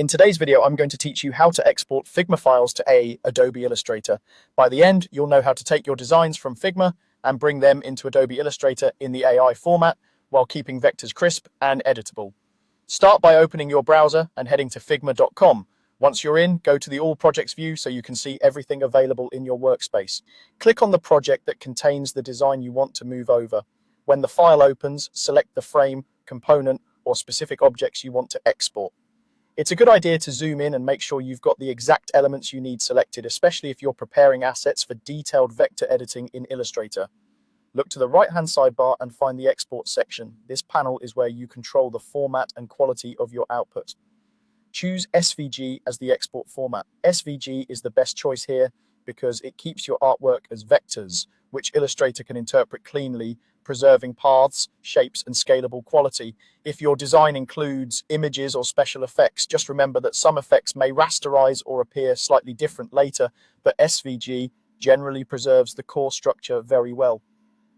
In today's video, I'm going to teach you how to export Figma files to Adobe Illustrator. By the end, you'll know how to take your designs from Figma and bring them into Adobe Illustrator in the AI format while keeping vectors crisp and editable. Start by opening your browser and heading to figma.com. Once you're in, go to the All Projects view so you can see everything available in your workspace. Click on the project that contains the design you want to move over. When the file opens, select the frame, component, or specific objects you want to export. It's a good idea to zoom in and make sure you've got the exact elements you need selected, especially if you're preparing assets for detailed vector editing in Illustrator. Look to the right-hand sidebar and find the Export section. This panel is where you control the format and quality of your output. Choose SVG as the export format. SVG is the best choice here because it keeps your artwork as vectors, which Illustrator can interpret cleanly, preserving paths, shapes, and scalable quality. If your design includes images or special effects, just remember that some effects may rasterize or appear slightly different later, but SVG generally preserves the core structure very well.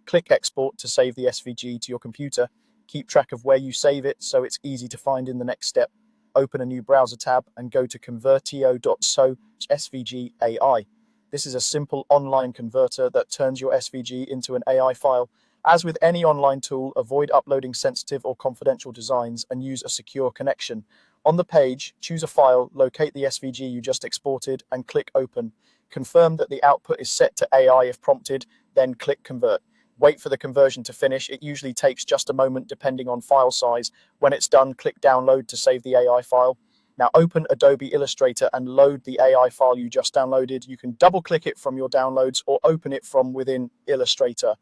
Click Export to save the SVG to your computer. Keep track of where you save it so it's easy to find in the next step. Open a new browser tab and go to convertio.so/svg.ai. This is a simple online converter that turns your SVG into an AI file. As with any online tool, avoid uploading sensitive or confidential designs and use a secure connection. On the page, choose a file, locate the SVG you just exported, and click Open. Confirm that the output is set to AI if prompted, then click Convert. Wait for the conversion to finish. It usually takes just a moment depending on file size. When it's done, click Download to save the AI file. Now open Adobe Illustrator and load the AI file you just downloaded. You can double-click it from your downloads or open it from within Illustrator.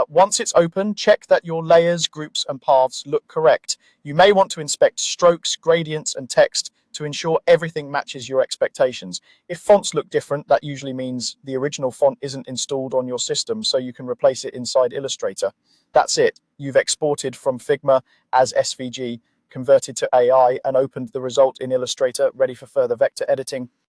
Once it's open, check that your layers, groups, and paths look correct. You may want to inspect strokes, gradients, and text to ensure everything matches your expectations. If fonts look different, that usually means the original font isn't installed on your system, so you can replace it inside Illustrator. That's it. You've exported from Figma as SVG, converted to AI, and opened the result in Illustrator, ready for further vector editing.